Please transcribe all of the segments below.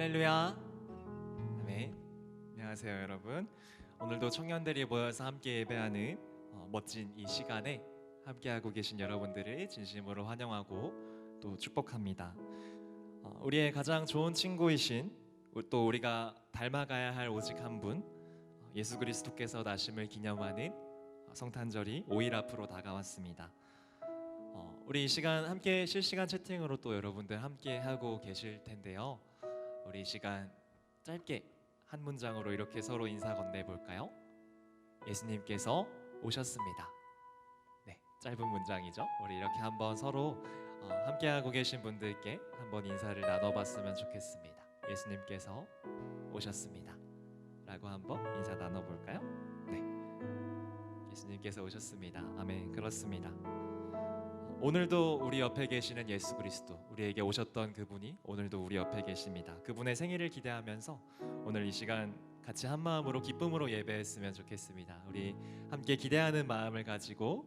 할렐루야. 아멘. 안녕하세요, 여러분. 오늘도 청년들이 모여서 함께 예배하는 멋진 이 시간에 함께하고 계신 여러분들을 진심으로 환영하고 또 축복합니다. 우리의 가장 좋은 친구이신, 또 우리가 닮아가야 할 오직 한 분, 예수 그리스도께서 나심을 기념하는 성탄절이 5일 앞으로 다가왔습니다. 우리 이 시간 함께 실시간 채팅으로 또 여러분들 함께 하고 계실 텐데요. 우리 이 시간 짧게 한 문장으로 이렇게 서로 인사 건네볼까요? 예수님께서 오셨습니다. 네, 짧은 문장이죠. 우리 이렇게 한번 서로 함께하고 계신 분들께 한번 인사를 나눠봤으면 좋겠습니다. 예수님께서 오셨습니다 라고 한번 인사 나눠볼까요? 네, 예수님께서 오셨습니다. 아멘. 그렇습니다. 오늘도 우리 옆에 계시는 예수 그리스도, 우리에게 오셨던 그분이 오늘도 우리 옆에 계십니다. 그분의 생일을 기대하면서 오늘 이 시간 같이 한 마음으로 기쁨으로 예배했으면 좋겠습니다. 우리 함께 기대하는 마음을 가지고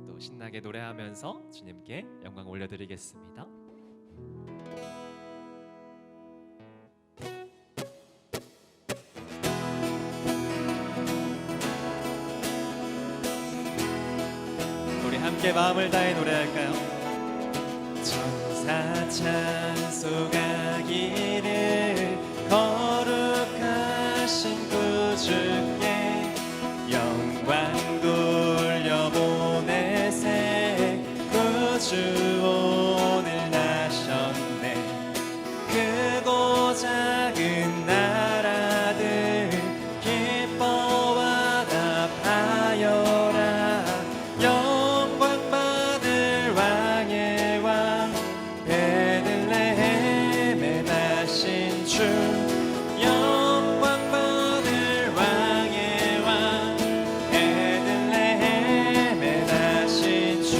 또 신나게 노래하면서 주님께 영광 올려드리겠습니다. 우리 함께 마음을 다해 노래할까요? 천사 찬송하기를 거룩하신 구주께 영광 돌려보내세. 구주 오늘 나셨네. 크고 작은 나라들 기뻐와 답하여라. 영광 받을 왕의 왕 베들레헴에 나신 주. 영광 받을 왕의 왕 베들레헴에 나신 주.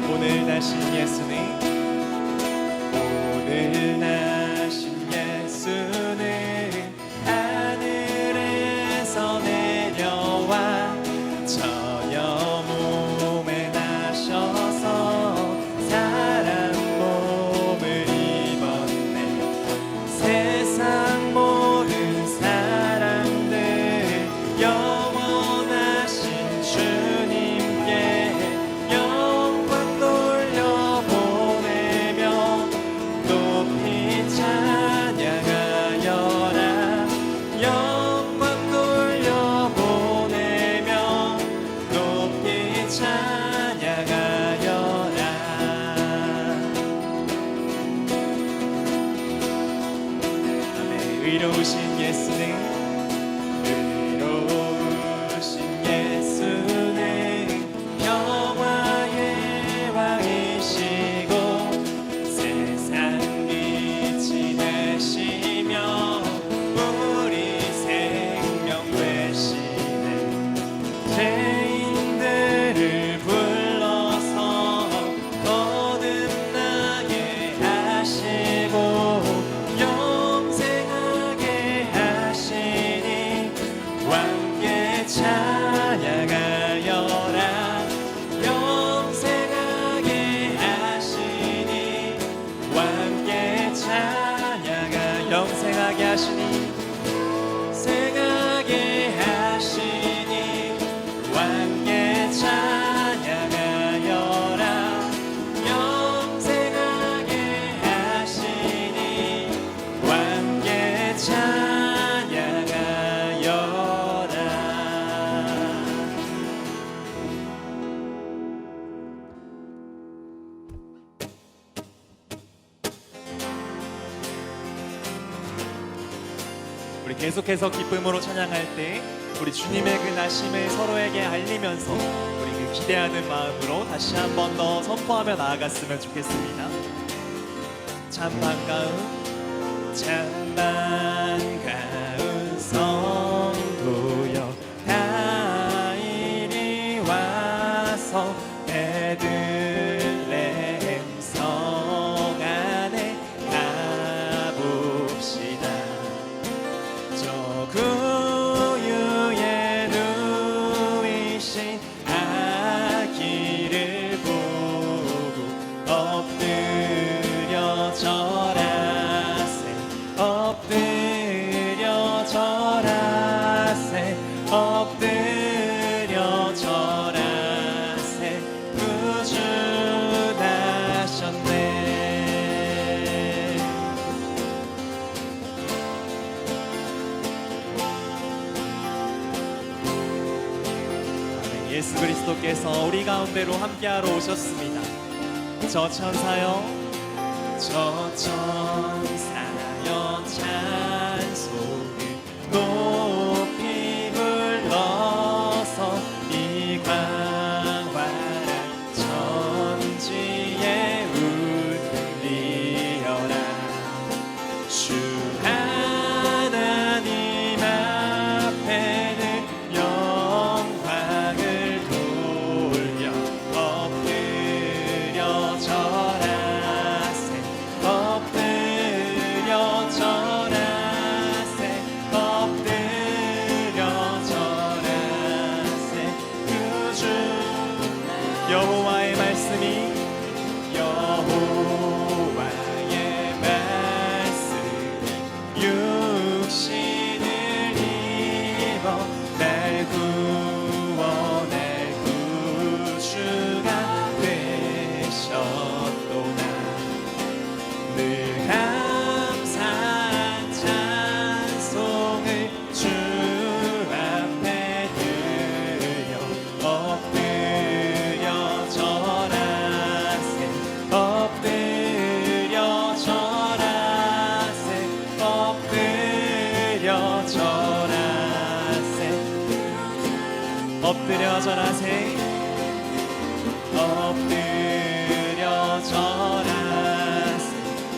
오늘 나신 예수는, 오늘 나신 예수는 하늘에서 내려와 저녁 몸에 나셔서 사람 몸을 입었네. 세상 모든 사람들 영원하신 주님께 영광 돌려보내며 높이 찬양하여라. 영광 돌려보내며 높이 찬양하여라. 아멘. 의로우신 예수는, 의로우신 예수는 평화의 왕이시고 세상 빛이 되시며 우리 생명 되시네. 죄인들을 불러서 거듭나게 하시고 영생하게 하시니 왕께 찬양하여라. 영생하게 하시니 왕께 찬양하. 영생하게 하시니, 생하게 하시니 왕께 찬양하여라. 영생하게 하시니 왕께 찬양하여라. 우리 계속해서 기쁨으로 찬양할 때 우리 주님의 그 나심을 서로에게 알리면서 우리 그 기대하는 마음으로 다시 한 번 더 선포하며 나아갔으면 좋겠습니다. 참 반가운, 참 반가운 성도여 다 이리 와서 베들레헴 성 안에 가봅시다. 저 구유에 누이신 아기를 보고 예수 그리스도께서 우리 가운데로 함께하러 오셨습니다. 저 천사여, 저 천사여 찬송을 높이 불러서 이 광활한 천지에 울리어라. 주 하나님 앞에는 영광을 돌려 엎드려 절하세. 엎드려 절하세. 엎드려 절하세. 그 주 여호와의 말씀이 육신을 입어 날 구원할 구주가 되셨도다. 늘 감사한 찬송을 주 앞에 드려 엎드려 절하세. 엎드려 절하세. 엎드려 절하세. 엎드려 절하세. 엎드려 절하세.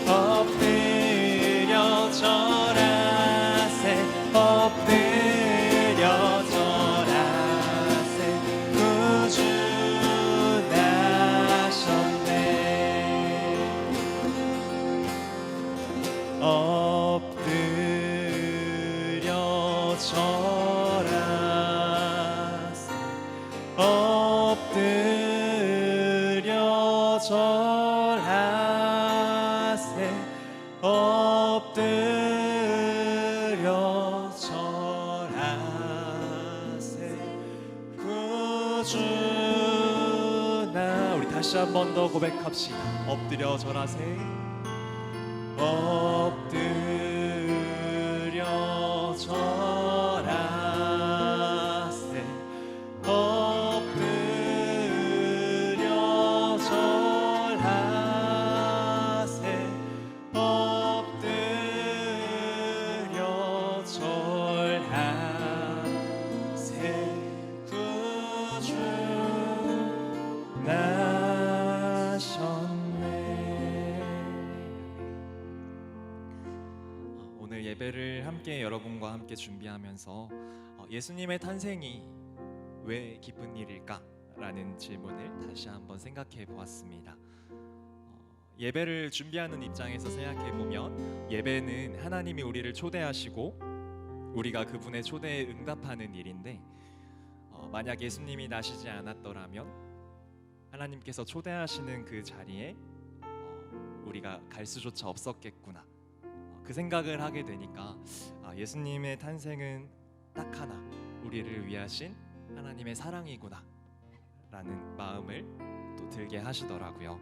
엎드려 절하세. 엎드려 절하세. 구주 나셨네. 엎드려 절하세. 엎드려 절하세. 엎드려 절하세. 구주 나. 우리 다시 한 번 더 고백합시다. 엎드려 절하세. 엎드려 절하세. 엎드려 절하세. 엎드려 절하세. 구주 나셨네. 오늘 예배를 함께 여러분과 함께 준비하면서 예수님의 탄생이 왜 기쁜 일일까? 라는 질문을 다시 한번 생각해 보았습니다. 예배를 준비하는 입장에서 생각해 보면 예배는 하나님이 우리를 초대하시고 우리가 그분의 초대에 응답하는 일인데 만약 예수님이 나시지 않았더라면 하나님께서 초대하시는 그 자리에 우리가 갈 수조차 없었겠구나. 그 생각을 하게 되니까 예수님의 탄생은 딱 하나, 우리를 위하신 하나님의 사랑이구나 라는 마음을 또 들게 하시더라고요.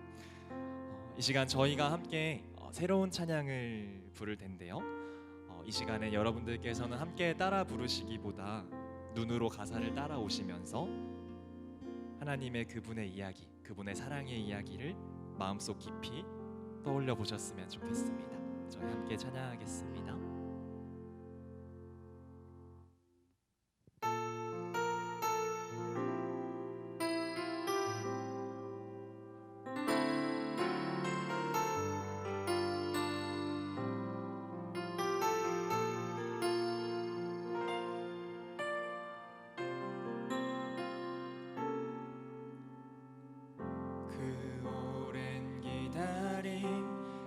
이 시간 저희가 함께 새로운 찬양을 부를 텐데요. 이 시간에 여러분들께서는 함께 따라 부르시기보다 눈으로 가사를 따라오시면서 하나님의 그분의 이야기, 그분의 사랑의 이야기를 마음속 깊이 떠올려 보셨으면 좋겠습니다. 저희 함께 찬양하겠습니다.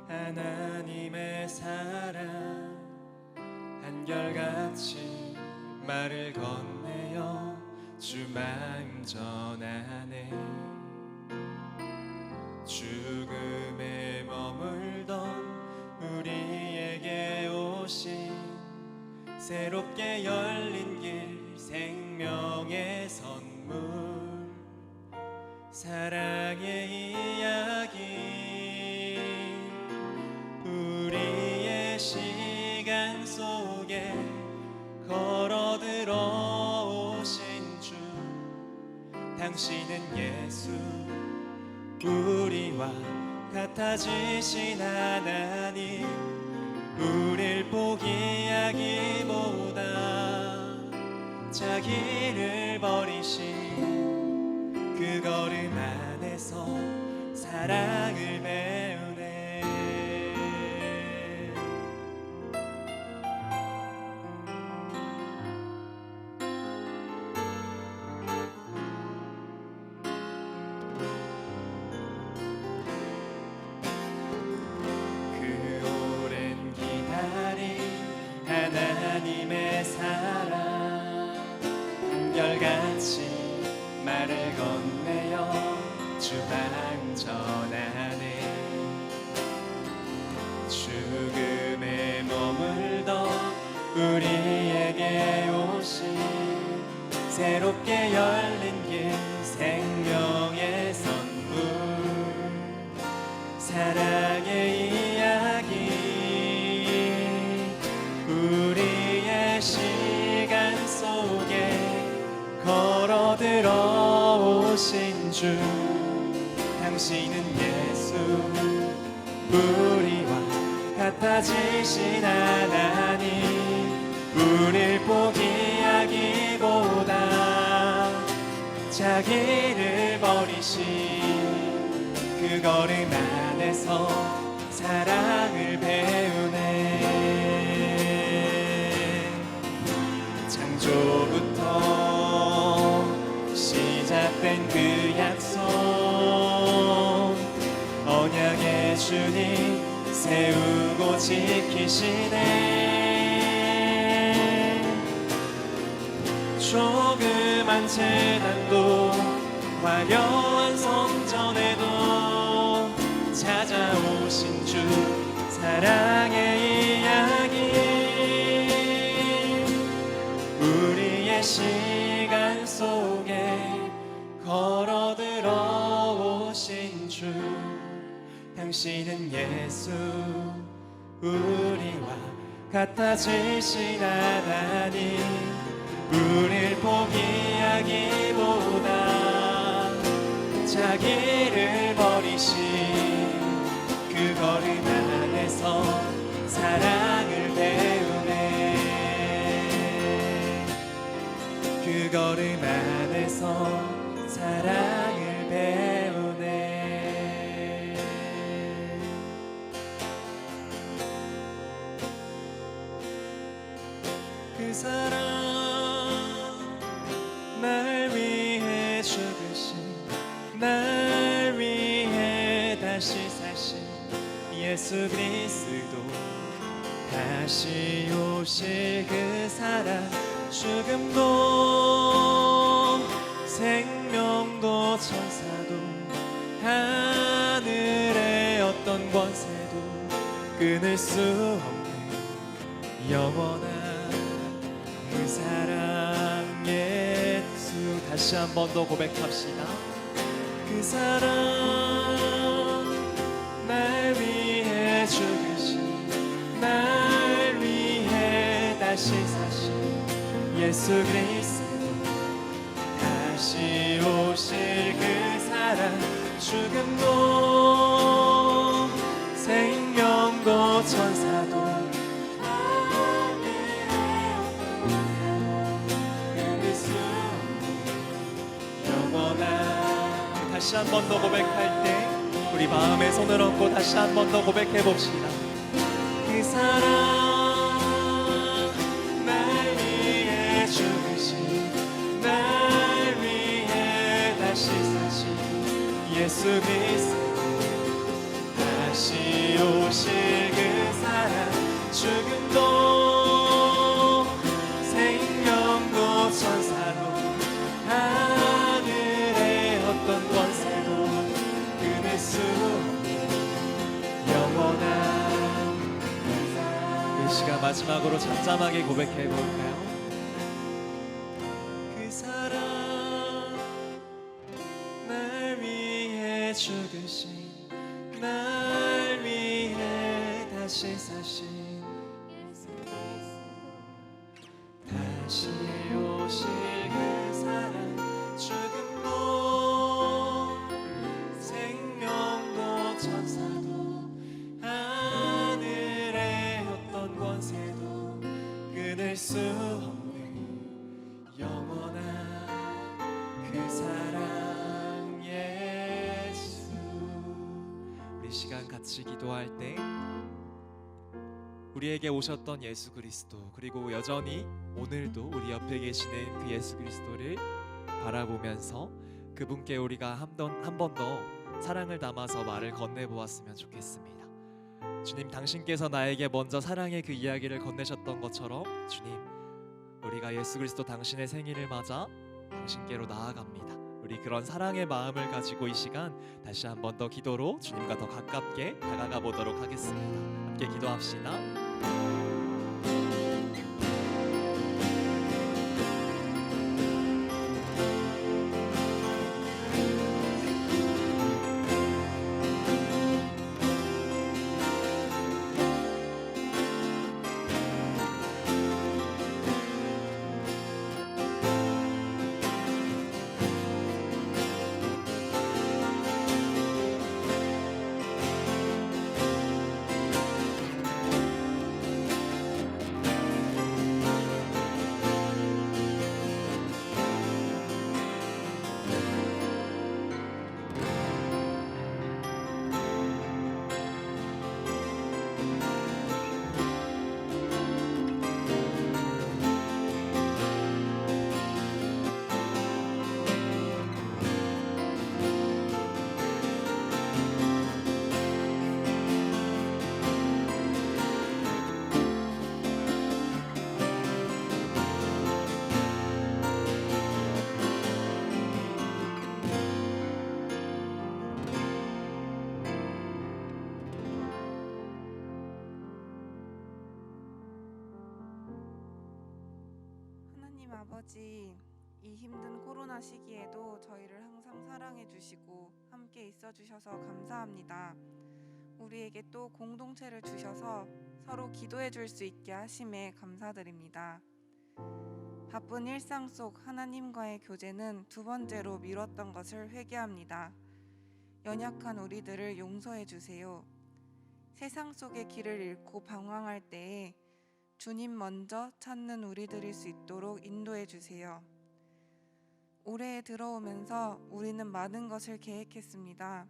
하나님의 사랑 한결같이 말을 건네어 주 마음 전하네. 죽음에 머물던 우리에게 오신 새롭게 열린 길 생명의 선물 사랑의 이야기 우리의 시간 속에 걸어 들어오신 주 당신은 예수 우리와 같아지신 하나님 우릴 포기하기보다 자기를 버리신 그 걸음 안에서 사랑을 배우네. 그 오랜 기다림 하나님의 사랑 한결같이 말을 건네요 주방 전하네. 죽음에 머물던 우리에게 오신 새롭게 열린 길 생명의 선물 사랑의 이야기 우리의 시간 속에 걸어 들어오신 주 당신은 예수 우리와 같아지신 하나님 우릴 포기하기보다 자기를 버리신 그 걸음 안에서 사랑을 배우네. 창조부터 시작된 그 약속 언약의 주님 세우고 지키시네. 조그만 재단도 화려한 성전에도 찾아오신 주 사랑의 이야기 우리의 시간 속에 걸어 들어오신 주 당신은 예수 우리와 같아지신 하나님 우릴 포기하기보다 자기를 버리신 그 걸음 안에서 사랑을 배우네. 그 걸음 안에서 사랑을 배우네. 그 사랑 날 위해 죽으신 날 위해 다시 사신 예수 그리스도 다시 오실 그 사랑 죽음도 생명도 천사도 하늘의 어떤 권세도 끊을 수 없는 영원한 그 사랑 예수 다시 한 번 더 고백합시다. 그 사랑 날 위해 죽으신 날 위해 다시 사신 예수 그리스도 다시 오실 그 사랑 죽음도 생명도 천사도 끊을 수 없는 영원한 다시 한 번 더 고백할 때 우리 마음에 손을 얹고 다시 한 번 더 고백해 봅시다. 그 사랑 날 위해 죽으신 날 위해 다시 사신 예수 그리스도 다시 오실 그 사랑 죽음도 생명도 천사도 하늘의 어떤 권세도 끊을 수 없는 영원한 이 시간 마지막으로 잠잠하게 고백해 볼까요? 그 사랑 날 위해 죽으신 날 위해 다시 사신 다시 오실 그 사랑 죽음도 그 사랑 예수. 우리 시간 같이 기도할 때 우리에게 오셨던 예수 그리스도, 그리고 여전히 오늘도 우리 옆에 계시는 그 예수 그리스도를 바라보면서 그분께 우리가 한 번 더 사랑을 담아서 말을 건네보았으면 좋겠습니다. 주님, 당신께서 나에게 먼저 사랑의 그 이야기를 건네셨던 것처럼 주님, 우리가 예수 그리스도 당신의 생일을 맞아 당신께로 나아갑니다. 우리 그런 사랑의 마음을 가지고 이 시간 다시 한 번 더 기도로 주님과 더 가깝게 다가가 보도록 하겠습니다. 함께 기도합시다. 하나님 아버지, 이 힘든 코로나 시기에도 저희를 항상 사랑해 주시고 함께 있어 주셔서 감사합니다. 우리에게 또 공동체를 주셔서 서로 기도해 줄 수 있게 하심에 감사드립니다. 바쁜 일상 속 하나님과의 교제는 두 번째로 미뤘던 것을 회개합니다. 연약한 우리들을 용서해 주세요. 세상 속의 길을 잃고 방황할 때에 주님 먼저 찾는 우리들일 수 있도록 인도해 주세요. 올해에 들어오면서 우리는 많은 것을 계획했습니다.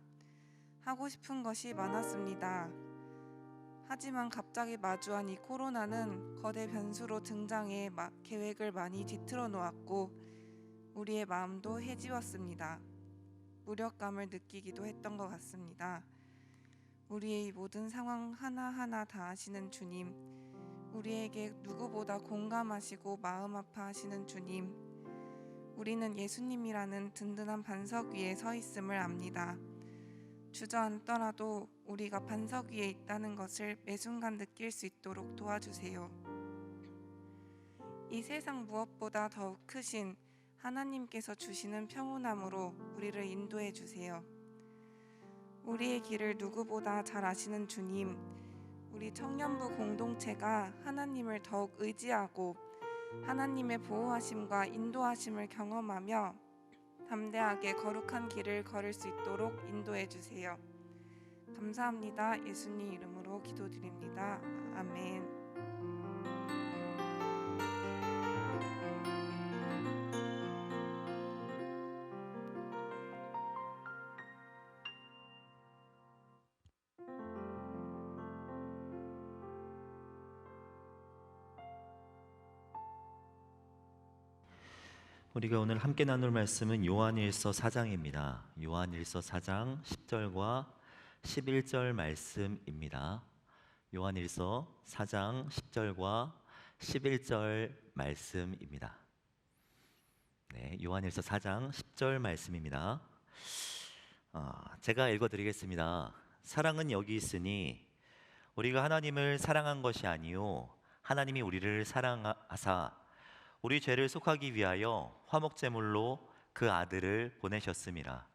하고 싶은 것이 많았습니다. 하지만 갑자기 마주한 이 코로나는 거대 변수로 등장해 계획을 많이 뒤틀어 놓았고 우리의 마음도 해지웠습니다. 무력감을 느끼기도 했던 것 같습니다. 우리의 모든 상황 하나하나 다 아시는 주님, 우리에게 누구보다 공감하시고 마음 아파하시는 주님, 우리는 예수님이라는 든든한 반석 위에 서 있음을 압니다. 주저앉더라도 우리가 반석 위에 있다는 것을 매 순간 느낄 수 있도록 도와주세요. 이 세상 무엇보다 더욱 크신 하나님께서 주시는 평온함으로 우리를 인도해 주세요. 우리의 길을 누구보다 잘 아시는 주님, 우리 청년부 공동체가 하나님을 더욱 의지하고 하나님의 보호하심과 인도하심을 경험하며 담대하게 거룩한 길을 걸을 수 있도록 인도해 주세요. 감사합니다. 예수님 이름으로 기도드립니다. 아멘. 우리가 오늘 함께 나눌 말씀은 요한일서 4장입니다. 요한일서 4장 10절과 11절 말씀입니다. 요한일서 4장 10절과 11절 말씀입니다. 네, 요한일서 4장 10절 말씀입니다. 제가 읽어드리겠습니다. 사랑은 여기 있으니 우리가 하나님을 사랑한 것이 아니요 하나님이 우리를 사랑하사 우리 죄를 속하기 위하여 화목제물로 그 아들을 보내셨음이라.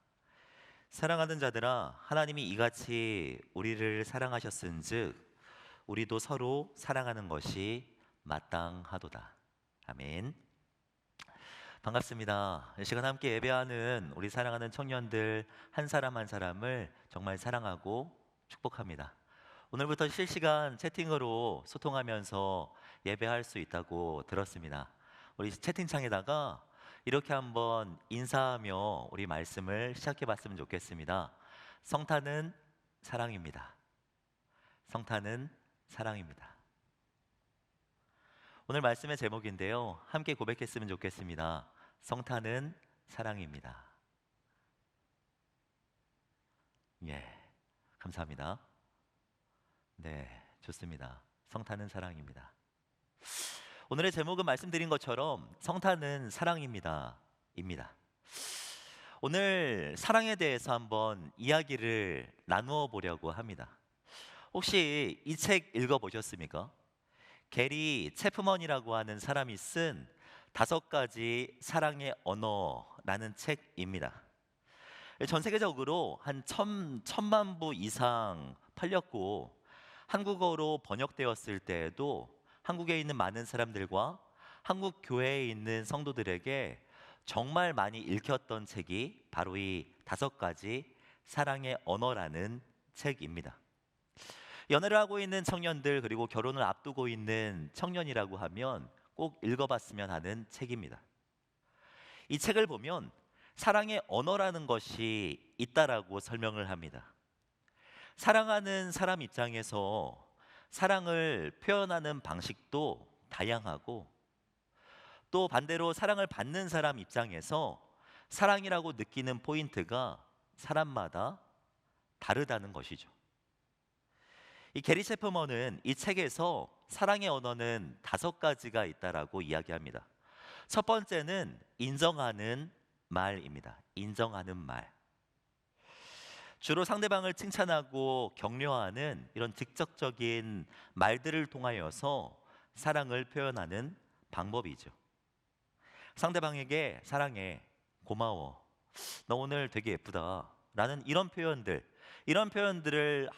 사랑하는 자들아, 하나님이 이같이 우리를 사랑하셨은즉 우리도 서로 사랑하는 것이 마땅하도다. 아멘. 반갑습니다. 이 시간 함께 예배하는 우리 사랑하는 청년들 한 사람 한 사람을 정말 사랑하고 축복합니다. 오늘부터 실시간 채팅으로 소통하면서 예배할 수 있다고 들었습니다. 우리 채팅창에다가 이렇게 한번 인사하며 우리 말씀을 시작해 봤으면 좋겠습니다. 성탄은 사랑입니다. 성탄은 사랑입니다. 오늘 말씀의 제목인데요. 함께 고백했으면 좋겠습니다. 성탄은 사랑입니다. 예, 감사합니다. 네, 좋습니다. 성탄은 사랑입니다. 오늘의 제목은 말씀드린 것처럼 성탄은 사랑입니다. 입니다. 오늘 사랑에 대해서 한번 이야기를 나누어 보려고 합니다. 혹시 이 책 읽어보셨습니까? 게리 체프먼이라고 하는 사람이 쓴 5가지 사랑의 언어라는 책입니다. 전 세계적으로 한 천만 부 이상 팔렸고 한국어로 번역되었을 때에도 한국에 있는 많은 사람들과 한국 교회에 있는 성도들에게 정말 많이 읽혔던 책이 바로 이 5가지 사랑의 언어라는 책입니다. 연애를 하고 있는 청년들 그리고 결혼을 앞두고 있는 청년이라고 하면 꼭 읽어봤으면 하는 책입니다. 이 책을 보면 사랑의 언어라는 것이 있다라고 설명을 합니다. 사랑하는 사람 입장에서 사랑을 표현하는 방식도 다양하고 또 반대로 사랑을 받는 사람 입장에서 사랑이라고 느끼는 포인트가 사람마다 다르다는 것이죠. 이 게리 체프먼은 이 책에서 사랑의 언어는 5가지가 있다라고 이야기합니다. 첫 번째는 인정하는 말입니다. 인정하는 말. 주로 상대방을 칭찬하고 격려하는 이런 직접적인 말들을 통하여서 사랑을 표현하는 방법이죠. 상대방에게 사랑해, 고마워, 너 오늘 되게 예쁘다 라는 이런 표현들을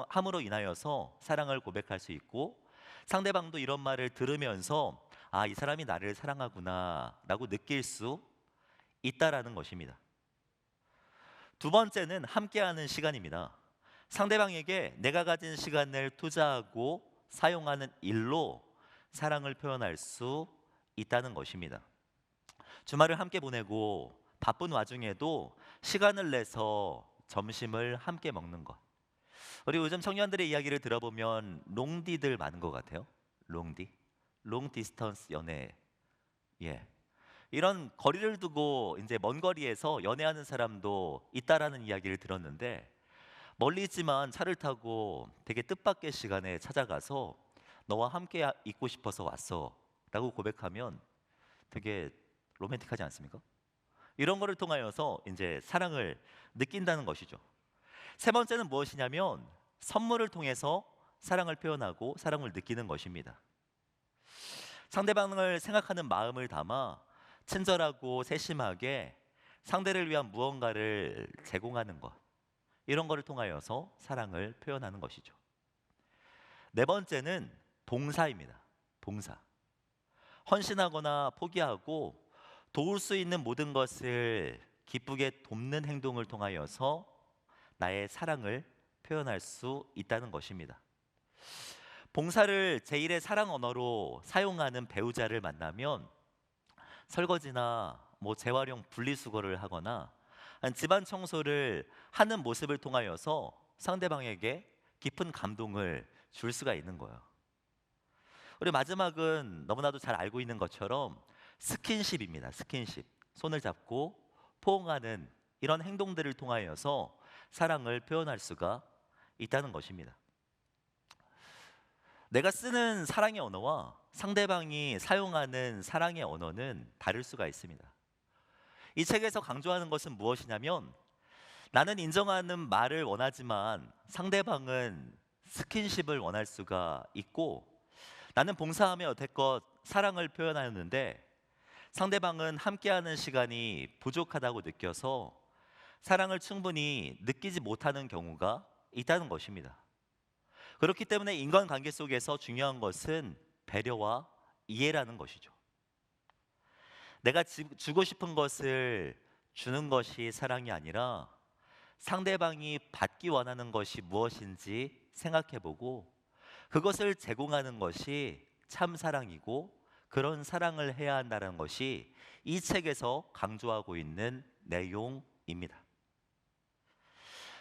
함으로 인하여서 사랑을 고백할 수 있고 상대방도 이런 말을 들으면서 아, 이 사람이 나를 사랑하구나 라고 느낄 수 있다라는 것입니다. 두 번째는 함께하는 시간입니다. 상대방에게 내가 가진 시간을 투자하고 사용하는 일로 사랑을 표현할 수 있다는 것입니다. 주말을 함께 보내고 바쁜 와중에도 시간을 내서 점심을 함께 먹는 것. 우리 요즘 청년들의 이야기를 들어보면 롱디들 많은 것 같아요. 롱디, 롱 디스턴스 연애. 예, 이런 거리를 두고 이제 먼 거리에서 연애하는 사람도 있다라는 이야기를 들었는데 멀리 있지만 차를 타고 되게 뜻밖의 시간에 찾아가서 너와 함께 있고 싶어서 왔어라고 고백하면 되게 로맨틱하지 않습니까? 이런 거를 통하여서 이제 사랑을 느낀다는 것이죠. 세 번째는 무엇이냐면 선물을 통해서 사랑을 표현하고 사랑을 느끼는 것입니다. 상대방을 생각하는 마음을 담아 친절하고 세심하게 상대를 위한 무언가를 제공하는 것, 이런 거를 통하여서 사랑을 표현하는 것이죠. 네 번째는 봉사입니다. 봉사. 헌신하거나 포기하고 도울 수 있는 모든 것을 기쁘게 돕는 행동을 통하여서 나의 사랑을 표현할 수 있다는 것입니다. 봉사를 제1의 사랑 언어로 사용하는 배우자를 만나면 설거지나 재활용 분리수거를 하거나 집안 청소를 하는 모습을 통하여서 상대방에게 깊은 감동을 줄 수가 있는 거예요. 우리 마지막은 너무나도 잘 알고 있는 것처럼 스킨십입니다. 스킨십. 손을 잡고 포옹하는 이런 행동들을 통하여서 사랑을 표현할 수가 있다는 것입니다. 내가 쓰는 사랑의 언어와 상대방이 사용하는 사랑의 언어는 다를 수가 있습니다. 이 책에서 강조하는 것은 무엇이냐면 나는 인정하는 말을 원하지만 상대방은 스킨십을 원할 수가 있고 나는 봉사하며 여태껏 사랑을 표현하였는데 상대방은 함께하는 시간이 부족하다고 느껴서 사랑을 충분히 느끼지 못하는 경우가 있다는 것입니다. 그렇기 때문에 인간관계 속에서 중요한 것은 배려와 이해라는 것이죠. 내가 주고 싶은 것을 주는 것이 사랑이 아니라 상대방이 받기 원하는 것이 무엇인지 생각해보고 그것을 제공하는 것이 참 사랑이고 그런 사랑을 해야 한다는 것이 이 책에서 강조하고 있는 내용입니다.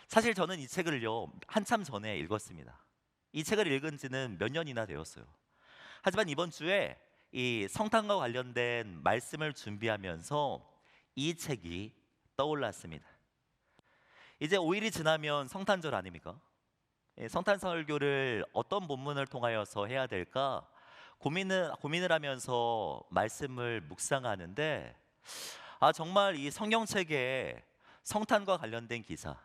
사실 저는 이 책을요, 한참 전에 읽었습니다. 이 책을 읽은 지는 몇 년이나 되었어요. 하지만 이번 주에 이 성탄과 관련된 말씀을 준비하면서 이 책이 떠올랐습니다. 이제 5일이 지나면 성탄절 아닙니까? 성탄 설교를 어떤 본문을 통하여서 해야 될까 고민을 하면서 말씀을 묵상하는데, 정말 이 성경책에 성탄과 관련된 기사,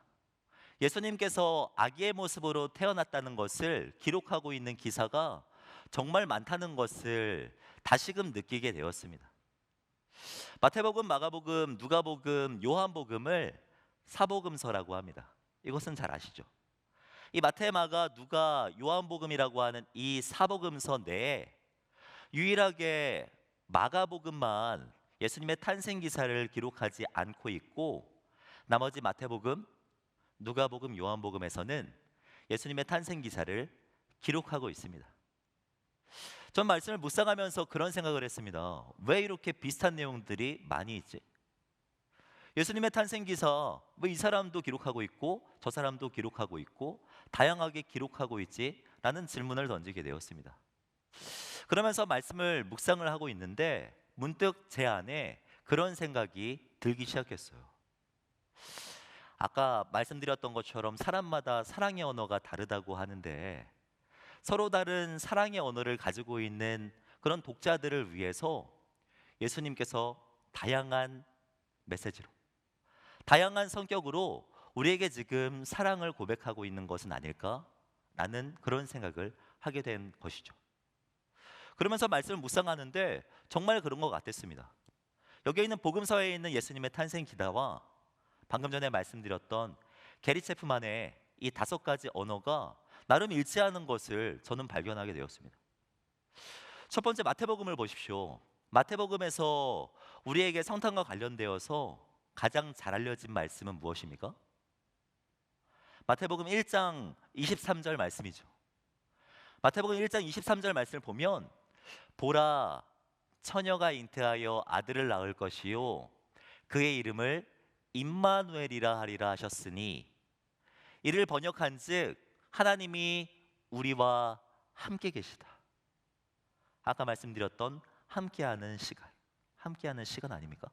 예수님께서 아기의 모습으로 태어났다는 것을 기록하고 있는 기사가 정말 많다는 것을 다시금 느끼게 되었습니다. 마태복음, 마가복음, 누가복음, 요한복음을 사복음서라고 합니다. 이것은 잘 아시죠? 이 마태, 마가, 누가, 요한복음이라고 하는 이 사복음서 내에 유일하게 마가복음만 예수님의 탄생 기사를 기록하지 않고 있고, 나머지 마태복음, 누가복음, 요한복음에서는 예수님의 탄생 기사를 기록하고 있습니다. 전 말씀을 묵상하면서 그런 생각을 했습니다. 왜 이렇게 비슷한 내용들이 많이 있지? 예수님의 탄생 기사, 왜 이 사람도 기록하고 있고 저 사람도 기록하고 있고 다양하게 기록하고 있지? 라는 질문을 던지게 되었습니다. 그러면서 말씀을 묵상을 하고 있는데 문득 제 안에 그런 생각이 들기 시작했어요. 아까 말씀드렸던 것처럼 사람마다 사랑의 언어가 다르다고 하는데, 서로 다른 사랑의 언어를 가지고 있는 그런 독자들을 위해서 예수님께서 다양한 메시지로, 다양한 성격으로 우리에게 지금 사랑을 고백하고 있는 것은 아닐까라는 그런 생각을 하게 된 것이죠. 그러면서 말씀을 묵상하는데 정말 그런 것 같았습니다. 여기에 있는 복음서에 있는 예수님의 탄생 기사와 방금 전에 말씀드렸던 게리 체프만의 이 5가지 언어가 나름 일치하는 것을 저는 발견하게 되었습니다. 첫 번째, 마태복음을 보십시오. 마태복음에서 우리에게 성탄과 관련되어서 가장 잘 알려진 말씀은 무엇입니까? 마태복음 1장 23절 말씀이죠. 마태복음 1장 23절 말씀을 보면, 보라, 처녀가 잉태하여 아들을 낳을 것이요 그의 이름을 임마누엘이라 하리라 하셨으니, 이를 번역한즉 하나님이 우리와 함께 계시다. 아까 말씀드렸던 함께하는 시간 아닙니까?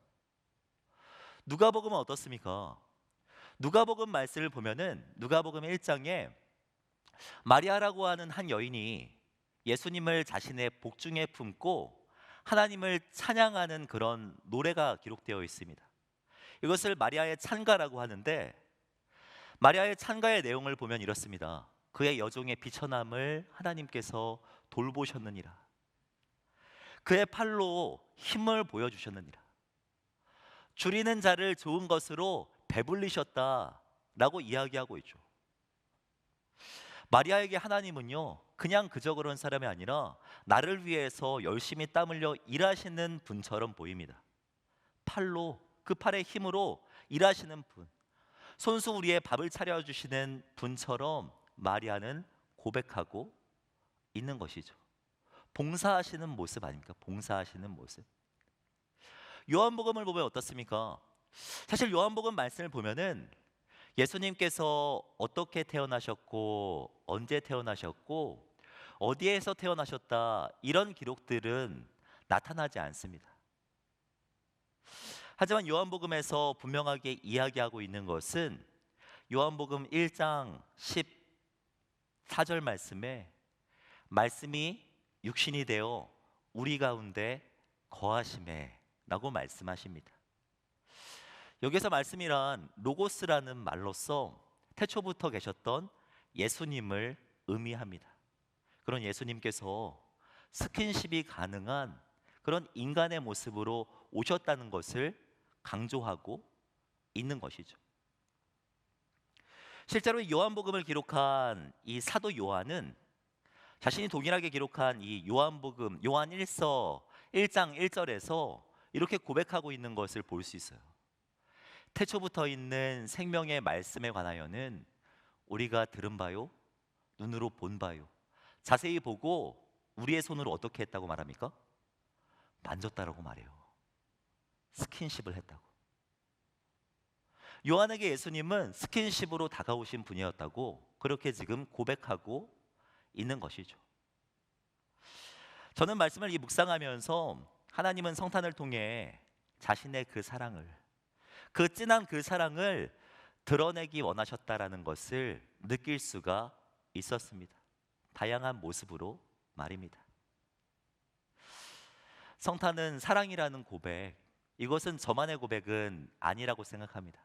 누가복음은 어떻습니까? 누가복음 말씀을 보면은 누가복음 1장에 마리아라고 하는 한 여인이 예수님을 자신의 복중에 품고 하나님을 찬양하는 그런 노래가 기록되어 있습니다. 이것을 마리아의 찬가라고 하는데, 마리아의 찬가의 내용을 보면 이렇습니다. 그의 여종의 비천함을 하나님께서 돌보셨느니라. 그의 팔로 힘을 보여주셨느니라. 줄이는 자를 좋은 것으로 배불리셨다라고 이야기하고 있죠. 마리아에게 하나님은요, 그냥 그저 그런 사람이 아니라 나를 위해서 열심히 땀 흘려 일하시는 분처럼 보입니다. 팔로, 그 팔의 힘으로 일하시는 분, 손수 우리의 밥을 차려주시는 분처럼 마리아는 고백하고 있는 것이죠. 봉사하시는 모습 아닙니까? 봉사하시는 모습. 요한복음을 보면 어떻습니까? 사실 요한복음 말씀을 보면은 예수님께서 어떻게 태어나셨고 언제 태어나셨고 어디에서 태어나셨다, 이런 기록들은 나타나지 않습니다. 하지만 요한복음에서 분명하게 이야기하고 있는 것은 요한복음 1장 14절 말씀에 말씀이 육신이 되어 우리 가운데 거하심에 라고 말씀하십니다. 여기서 말씀이란 로고스라는 말로써 태초부터 계셨던 예수님을 의미합니다. 그런 예수님께서 스킨십이 가능한 그런 인간의 모습으로 오셨다는 것을 강조하고 있는 것이죠. 실제로 요한복음을 기록한 이 사도 요한은 자신이 동일하게 기록한 이 요한복음, 요한 1서 1장 1절에서 이렇게 고백하고 있는 것을 볼 수 있어요. 태초부터 있는 생명의 말씀에 관하여는 우리가 들은 바요, 눈으로 본 바요, 자세히 보고 우리의 손으로 어떻게 했다고 말합니까? 만졌다라고 말해요. 스킨십을 했다고. 요한에게 예수님은 스킨십으로 다가오신 분이었다고 그렇게 지금 고백하고 있는 것이죠. 저는 말씀을 묵상하면서 하나님은 성탄을 통해 자신의 그 사랑을, 그 진한 그 사랑을 드러내기 원하셨다라는 것을 느낄 수가 있었습니다. 다양한 모습으로 말입니다. 성탄은 사랑이라는 고백, 이것은 저만의 고백은 아니라고 생각합니다.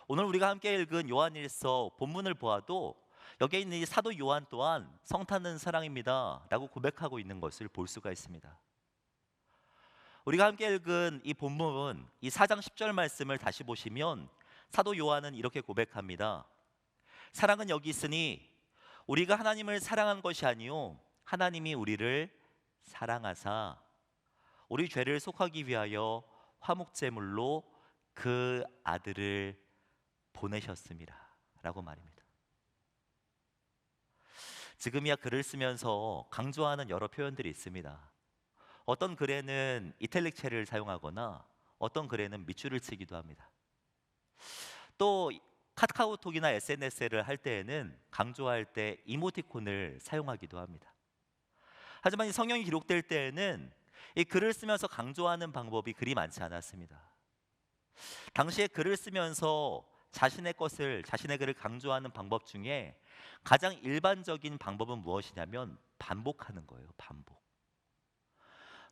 오늘 우리가 함께 읽은 요한일서 본문을 보아도 여기에 있는 이 사도 요한 또한 성탄은 사랑입니다 라고 고백하고 있는 것을 볼 수가 있습니다. 우리가 함께 읽은 이 본문, 이 4장 10절 말씀을 다시 보시면 사도 요한은 이렇게 고백합니다. 사랑은 여기 있으니 우리가 하나님을 사랑한 것이 아니요 하나님이 우리를 사랑하사 우리 죄를 속하기 위하여 화목제물로 그 아들을 보내셨습니다 라고 말입니다. 지금이야 글을 쓰면서 강조하는 여러 표현들이 있습니다. 어떤 글에는 이탈릭체를 사용하거나 어떤 글에는 밑줄을 치기도 합니다. 또 카카오톡이나 SNS를 할 때에는 강조할 때 이모티콘을 사용하기도 합니다. 하지만 이 성경이 기록될 때에는 이 글을 쓰면서 강조하는 방법이 그리 많지 않았습니다. 당시에 글을 쓰면서 자신의 글을 강조하는 방법 중에 가장 일반적인 방법은 무엇이냐면 반복하는 거예요. 반복.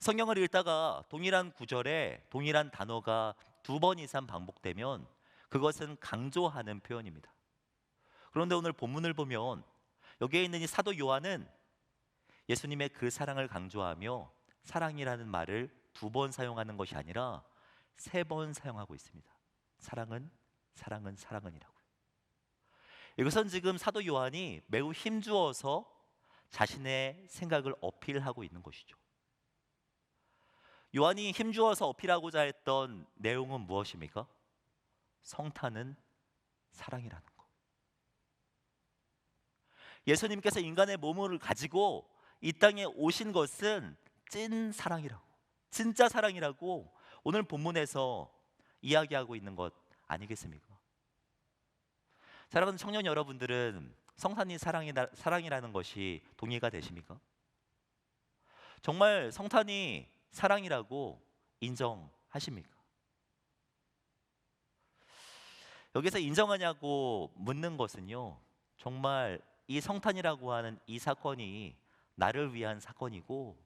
성경을 읽다가 동일한 구절에 동일한 단어가 2번 이상 반복되면 그것은 강조하는 표현입니다. 그런데 오늘 본문을 보면 여기에 있는 이 사도 요한은 예수님의 그 사랑을 강조하며 사랑이라는 말을 2번 사용하는 것이 아니라 3번 사용하고 있습니다. 사랑은 사랑은이라고요. 이것은 지금 사도 요한이 매우 힘주어서 자신의 생각을 어필하고 있는 것이죠. 요한이 힘주어서 어필하고자 했던 내용은 무엇입니까? 성탄은 사랑이라는 것. 예수님께서 인간의 몸을 가지고 이 땅에 오신 것은 찐 사랑이라고, 진짜 사랑이라고 오늘 본문에서 이야기하고 있는 것 아니겠습니까? 사랑하는 청년 여러분들은 성탄이 사랑이라는 것이 동의가 되십니까? 정말 성탄이 사랑이라고 인정하십니까? 여기서 인정하냐고 묻는 것은요, 정말 이 성탄이라고 하는 이 사건이 나를 위한 사건이고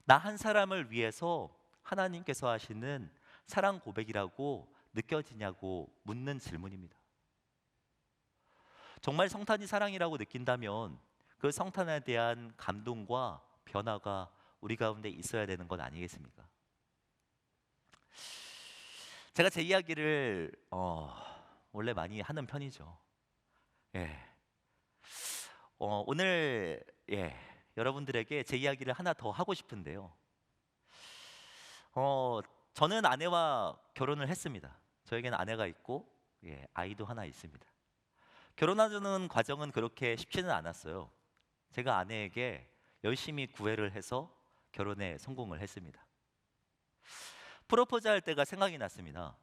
나 한 사람을 위해서 하나님께서 하시는 사랑 고백이라고 느껴지냐고 묻는 질문입니다. 정말 성탄이 사랑이라고 느낀다면 그 성탄에 대한 감동과 변화가 우리 가운데 있어야 되는 건 아니겠습니까? 제가 제 이야기를 원래 많이 하는 편이죠. 오늘 여러분들에게 제 이야기를 하나 더 하고 싶은데요. 저는 아내와 결혼을 했습니다. 저에게는 아내가 있고 아이도 하나 있습니다. 결혼하는 과정은 그렇게 쉽지는 않았어요. 제가 아내에게 열심히 구애를 해서 결혼에 성공을 했습니다. 프로포즈 할 때가 생각이 났습니다.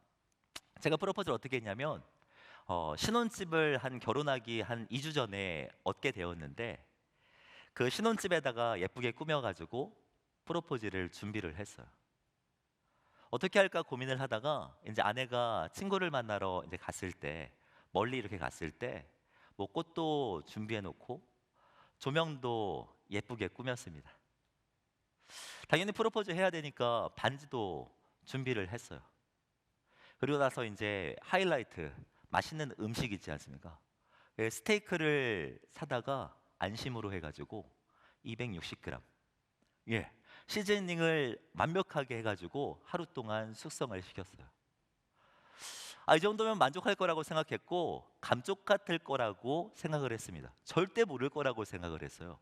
제가 프로포즈를 어떻게 했냐면 신혼집을 결혼하기 한 2주 전에 얻게 되었는데 그 신혼집에다가 예쁘게 꾸며가지고 프로포즈를 준비를 했어요. 어떻게 할까 고민을 하다가 이제 아내가 친구를 만나러 이제 갔을 때 멀리 이렇게 갔을 때 뭐 꽃도 준비해 놓고 조명도 예쁘게 꾸몄습니다. 당연히 프로포즈 해야 되니까 반지도 준비를 했어요. 그리고 나서 이제 하이라이트 맛있는 음식 있지 않습니까? 스테이크를 사다가 안심으로 해가지고 260g 시즈닝을 완벽하게 해가지고 하루 동안 숙성을 시켰어요. 이 정도면 만족할 거라고 생각했고 감쪽 같을 거라고 생각을 했습니다. 절대 모를 거라고 생각을 했어요.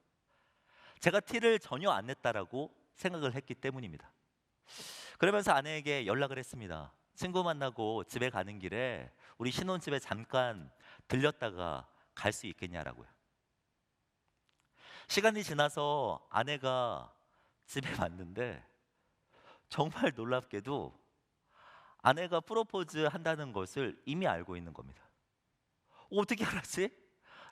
제가 티를 전혀 안 냈다라고 생각을 했기 때문입니다. 그러면서 아내에게 연락을 했습니다. 친구 만나고 집에 가는 길에 우리 신혼집에 잠깐 들렸다가 갈 수 있겠냐라고요. 시간이 지나서 아내가 집에 왔는데 정말 놀랍게도 아내가 프로포즈 한다는 것을 이미 알고 있는 겁니다. 어떻게 알았지?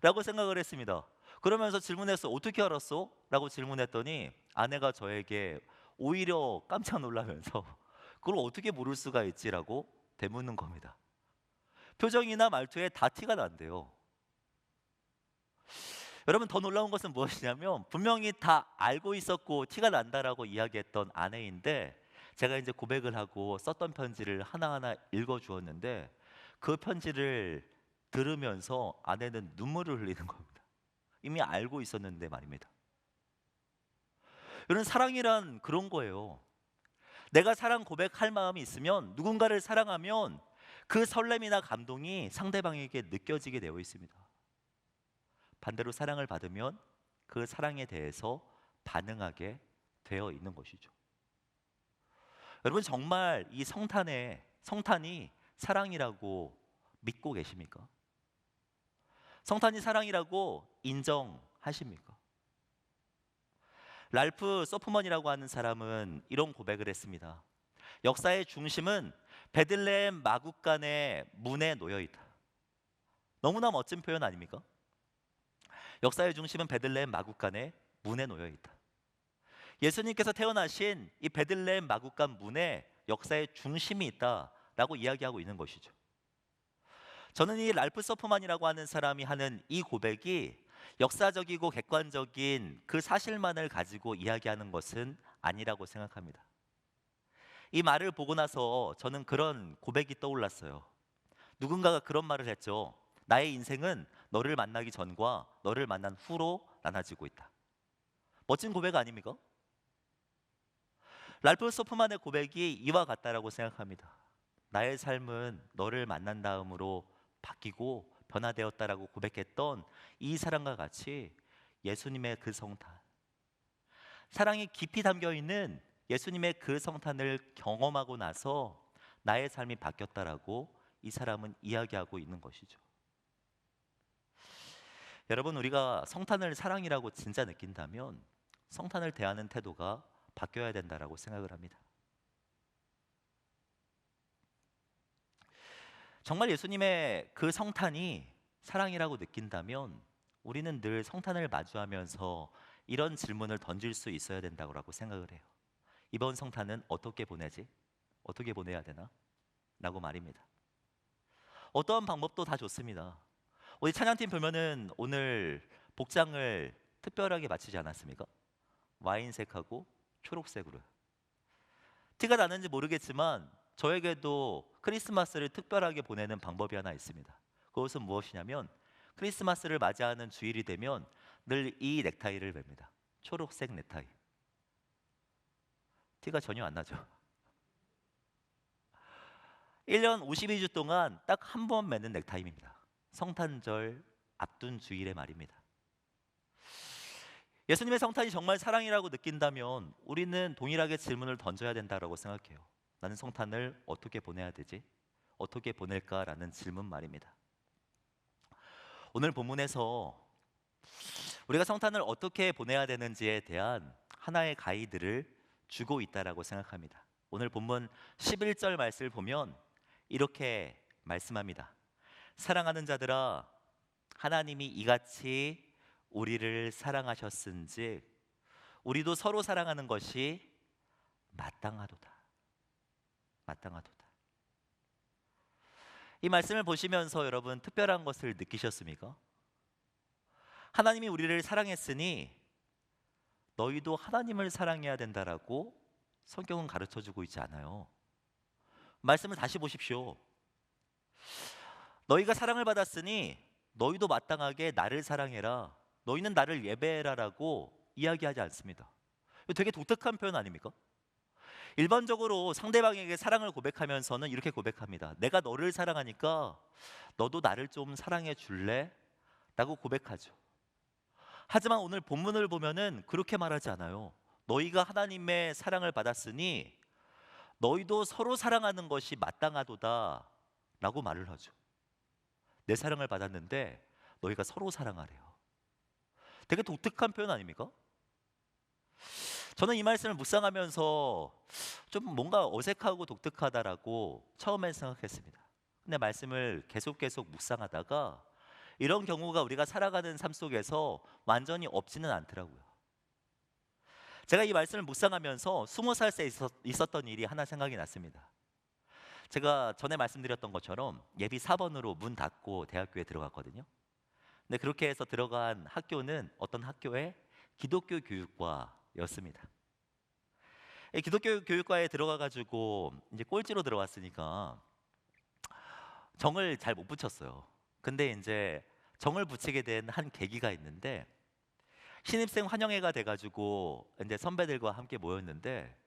라고 생각을 했습니다. 그러면서 질문했어. 어떻게 알았어? 라고 질문했더니 아내가 저에게 오히려 깜짝 놀라면서 그걸 어떻게 모를 수가 있지라고 되묻는 겁니다. 표정이나 말투에 다 티가 난대요. 여러분, 더 놀라운 것은 무엇이냐면 분명히 다 알고 있었고 티가 난다라고 이야기했던 아내인데 제가 이제 고백을 하고 썼던 편지를 하나하나 읽어주었는데 그 편지를 들으면서 아내는 눈물을 흘리는 겁니다. 이미 알고 있었는데 말입니다. 여러분, 사랑이란 그런 거예요. 내가 사랑 고백할 마음이 있으면, 누군가를 사랑하면 그 설렘이나 감동이 상대방에게 느껴지게 되어 있습니다. 반대로 사랑을 받으면 그 사랑에 대해서 반응하게 되어 있는 것이죠. 여러분, 정말 이 성탄이 사랑이라고 믿고 계십니까? 성탄이 사랑이라고 인정하십니까? 랄프 소프먼이라고 하는 사람은 이런 고백을 했습니다. 역사의 중심은 베들레헴 마구간의 문에 놓여 있다. 너무나 멋진 표현 아닙니까? 역사의 중심은 베들레헴 마구간의 문에 놓여 있다. 예수님께서 태어나신 이 베들레헴 마구간 문에 역사의 중심이 있다라고 이야기하고 있는 것이죠. 저는 이 랄프 서프만이라고 하는 사람이 하는 이 고백이 역사적이고 객관적인 그 사실만을 가지고 이야기하는 것은 아니라고 생각합니다. 이 말을 보고 나서 저는 그런 고백이 떠올랐어요. 누군가가 그런 말을 했죠. 나의 인생은 너를 만나기 전과 너를 만난 후로 나눠지고 있다. 멋진 고백 아닙니까? 랄프 소프만의 고백이 이와 같다라고 생각합니다. 나의 삶은 너를 만난 다음으로 바뀌고 변화되었다라고 고백했던 이 사랑과 같이 예수님의 그 성탄, 사랑이 깊이 담겨 있는 예수님의 그 성탄을 경험하고 나서 나의 삶이 바뀌었다라고 이 사람은 이야기하고 있는 것이죠. 여러분, 우리가 성탄을 사랑이라고 진짜 느낀다면 성탄을 대하는 태도가 바뀌어야 된다라고 생각을 합니다. 정말 예수님의 그 성탄이 사랑이라고 느낀다면 우리는 늘 성탄을 마주하면서 이런 질문을 던질 수 있어야 된다고 생각을 해요. 이번 성탄은 어떻게 보내지? 어떻게 보내야 되나? 라고 말입니다. 어떠한 방법도 다 좋습니다. 우리 찬양팀 보면은 오늘 복장을 특별하게 맞추지 않았습니까? 와인색하고 초록색으로. 티가 나는지 모르겠지만 저에게도 크리스마스를 특별하게 보내는 방법이 하나 있습니다. 그것은 무엇이냐면 크리스마스를 맞이하는 주일이 되면 늘 이 넥타이를 맵니다. 초록색 넥타이. 티가 전혀 안 나죠. 1년 52주 동안 딱 한 번 매는 넥타이입니다. 성탄절 앞둔 주일의 말입니다. 예수님의 성탄이 정말 사랑이라고 느낀다면 우리는 동일하게 질문을 던져야 된다고 생각해요. 나는 성탄을 어떻게 보내야 되지? 어떻게 보낼까라는 질문 말입니다. 오늘 본문에서 우리가 성탄을 어떻게 보내야 되는지에 대한 하나의 가이드를 주고 있다라고 생각합니다. 오늘 본문 11절 말씀을 보면 이렇게 말씀합니다. 사랑하는 자들아, 하나님이 이같이 우리를 사랑하셨은즉 우리도 서로 사랑하는 것이 마땅하도다. 마땅하도다. 이 말씀을 보시면서 여러분 특별한 것을 느끼셨습니까? 하나님이 우리를 사랑했으니 너희도 하나님을 사랑해야 된다라고 성경은 가르쳐주고 있지 않아요. 말씀을 다시 보십시오. 너희가 사랑을 받았으니 너희도 마땅하게 나를 사랑해라. 너희는 나를 예배해라라고 이야기하지 않습니다. 되게 독특한 표현 아닙니까? 일반적으로 상대방에게 사랑을 고백하면서는 이렇게 고백합니다. 내가 너를 사랑하니까 너도 나를 좀 사랑해 줄래? 라고 고백하죠. 하지만 오늘 본문을 보면은 그렇게 말하지 않아요. 너희가 하나님의 사랑을 받았으니 너희도 서로 사랑하는 것이 마땅하도다 라고 말을 하죠. 내 사랑을 받았는데 너희가 서로 사랑하래요. 되게 독특한 표현 아닙니까? 저는 이 말씀을 묵상하면서 좀 뭔가 어색하고 독특하다라고 처음엔 생각했습니다. 근데 말씀을 계속 묵상하다가 이런 경우가 우리가 살아가는 삶 속에서 완전히 없지는 않더라고요. 제가 이 말씀을 묵상하면서 20살 때 있었던 일이 하나 생각이 났습니다. 제가 전에 말씀드렸던 것처럼 예비 4번으로 문 닫고 대학교에 들어갔거든요. 근데 그렇게 해서 들어간 학교는 어떤 학교의 기독교 교육과였습니다. 이 기독교 교육과에 들어가가지고 이제 꼴찌로 들어왔으니까 정을 잘 못 붙였어요. 근데 이제 정을 붙이게 된 한 계기가 있는데 신입생 환영회가 돼가지고 이제 선배들과 함께 모였는데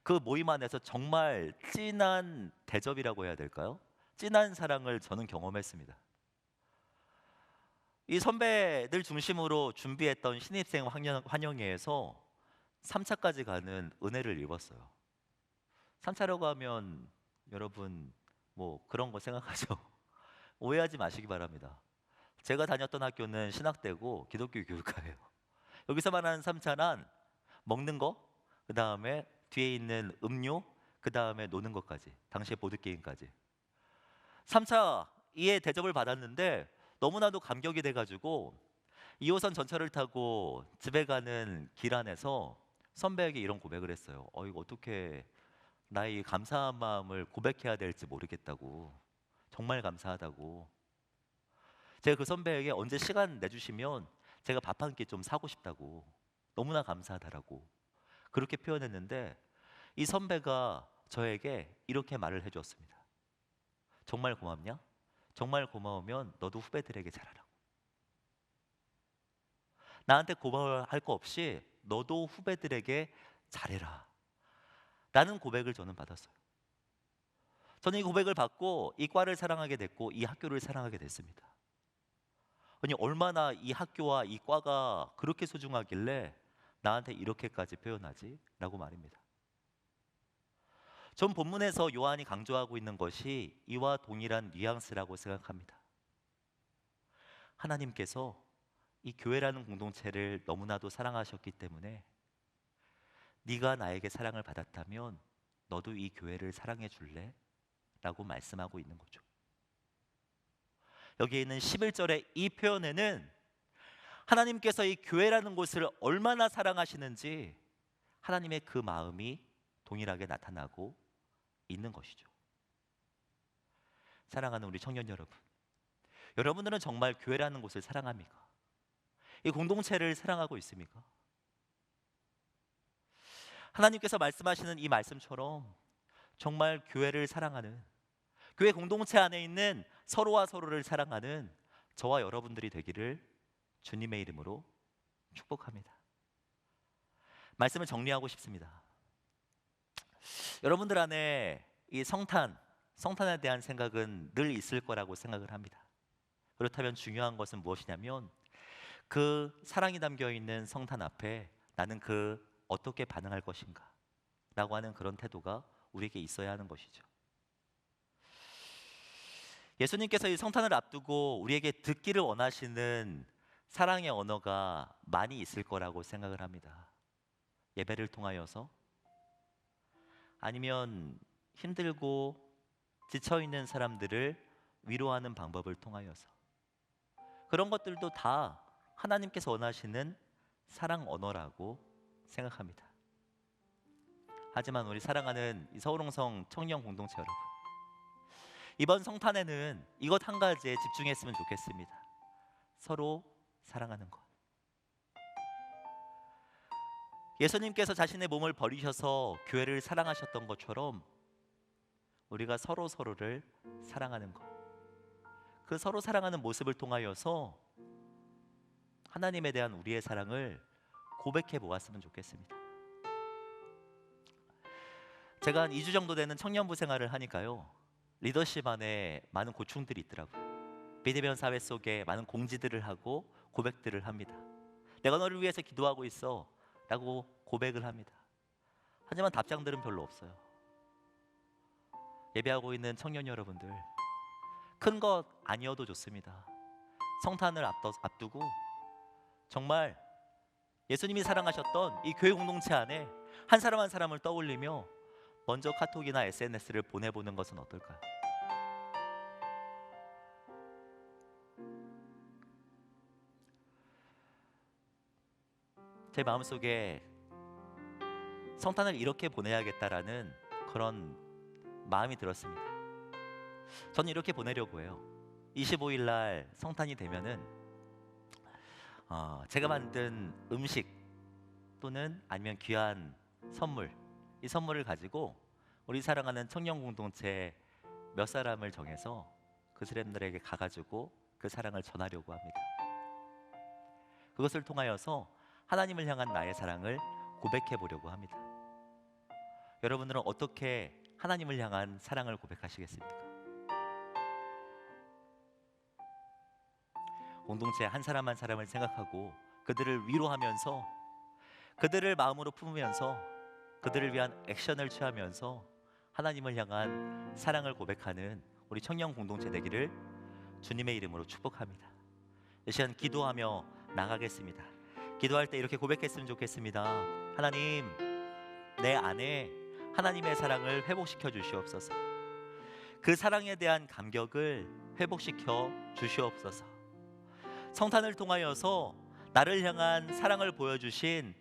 그 모임 안에서 정말 진한 대접이라고 해야 될까요? 진한 사랑을 저는 경험했습니다. 이 선배들 중심으로 준비했던 신입생 환영회에서 3차까지 가는 은혜를 입었어요. 3차라고 하면 여러분 뭐 그런 거 생각하죠? 오해하지 마시기 바랍니다. 제가 다녔던 학교는 신학대고 기독교 교육과예요. 여기서 말하는 3차란 먹는 거, 그 다음에 뒤에 있는 음료, 그 다음에 노는 것까지, 당시에 보드게임까지. 3차 이에 대접을 받았는데 너무나도 감격이 돼가지고 2호선 전철을 타고 집에 가는 길 안에서 선배에게 이런 고백을 했어요. 이거 어떻게 나의 감사한 마음을 고백해야 될지 모르겠다고. 정말 감사하다고. 제가 그 선배에게 언제 시간 내주시면 제가 밥 한 끼 좀 사고 싶다고. 너무나 감사하다라고 그렇게 표현했는데 이 선배가 저에게 이렇게 말을 해주었습니다. 정말 고맙냐? 정말 고마우면 너도 후배들에게 잘하라고. 나한테 고마워할 거 없이 너도 후배들에게 잘해라 라는 고백을 저는 받았어요. 저는 이 고백을 받고 이 과를 사랑하게 됐고 이 학교를 사랑하게 됐습니다. 아니 얼마나 이 학교와 이 과가 그렇게 소중하길래 나한테 이렇게까지 표현하지? 라고 말입니다. 전 본문에서 요한이 강조하고 있는 것이 이와 동일한 뉘앙스라고 생각합니다. 하나님께서 이 교회라는 공동체를 너무나도 사랑하셨기 때문에 네가 나에게 사랑을 받았다면 너도 이 교회를 사랑해 줄래? 라고 말씀하고 있는 거죠. 여기에 있는 11절의 이 표현에는 하나님께서 이 교회라는 곳을 얼마나 사랑하시는지 하나님의 그 마음이 동일하게 나타나고 있는 것이죠. 사랑하는 우리 청년 여러분, 여러분들은 정말 교회라는 곳을 사랑합니까? 이 공동체를 사랑하고 있습니까? 하나님께서 말씀하시는 이 말씀처럼 정말 교회를 사랑하는, 교회 공동체 안에 있는 서로와 서로를 사랑하는 저와 여러분들이 되기를 주님의 이름으로 축복합니다. 말씀을 정리하고 싶습니다. 여러분들 안에 이 성탄에 대한 생각은 늘 있을 거라고 생각을 합니다. 그렇다면 중요한 것은 무엇이냐면 그 사랑이 담겨 있는 성탄 앞에 나는 어떻게 반응할 것인가 라고 하는 그런 태도가 우리에게 있어야 하는 것이죠. 예수님께서 이 성탄을 앞두고 우리에게 듣기를 원하시는 사랑의 언어가 많이 있을 거라고 생각을 합니다. 예배를 통하여서, 아니면 힘들고 지쳐있는 사람들을 위로하는 방법을 통하여서, 그런 것들도 다 하나님께서 원하시는 사랑 언어라고 생각합니다. 하지만 우리 사랑하는 이 서울홍성 청년 공동체 여러분, 이번 성탄에는 이것 한 가지에 집중했으면 좋겠습니다. 서로 사랑하는 것. 예수님께서 자신의 몸을 버리셔서 교회를 사랑하셨던 것처럼 우리가 서로를 사랑하는 것, 그 서로 사랑하는 모습을 통하여서 하나님에 대한 우리의 사랑을 고백해 보았으면 좋겠습니다. 제가 한 2주 정도 되는 청년부 생활을 하니까요, 리더십 안에 많은 고충들이 있더라고요. 비대면 사회 속에 많은 공지들을 하고 고백들을 합니다. 내가 너를 위해서 기도하고 있어 라고 고백을 합니다. 하지만 답장들은 별로 없어요. 예배하고 있는 청년 여러분들, 큰 것 아니어도 좋습니다. 성탄을 앞두고 정말 예수님이 사랑하셨던 이 교회 공동체 안에 한 사람 한 사람을 떠올리며 먼저 카톡이나 SNS를 보내보는 것은 어떨까요? 제 마음속에 성탄을 이렇게 보내야겠다라는 그런 마음이 들었습니다. 저는 이렇게 보내려고 해요. 25일 날 성탄이 되면은 제가 만든 음식 또는 아니면 귀한 선물, 이 선물을 가지고 우리 사랑하는 청년 공동체 몇 사람을 정해서 그 사람들에게 가가지고 그 사랑을 전하려고 합니다. 그것을 통하여서 하나님을 향한 나의 사랑을 고백해 보려고 합니다. 여러분들은 어떻게 하나님을 향한 사랑을 고백하시겠습니까? 공동체 한 사람 한 사람을 생각하고 그들을 위로하면서 그들을 마음으로 품으면서 그들을 위한 액션을 취하면서 하나님을 향한 사랑을 고백하는 우리 청년 공동체 되기를 주님의 이름으로 축복합니다. 이 시간 기도하며 나가겠습니다. 기도할 때 이렇게 고백했으면 좋겠습니다. 하나님, 내 안에 하나님의 사랑을 회복시켜 주시옵소서. 그 사랑에 대한 감격을 회복시켜 주시옵소서. 성탄을 통하여서 나를 향한 사랑을 보여주신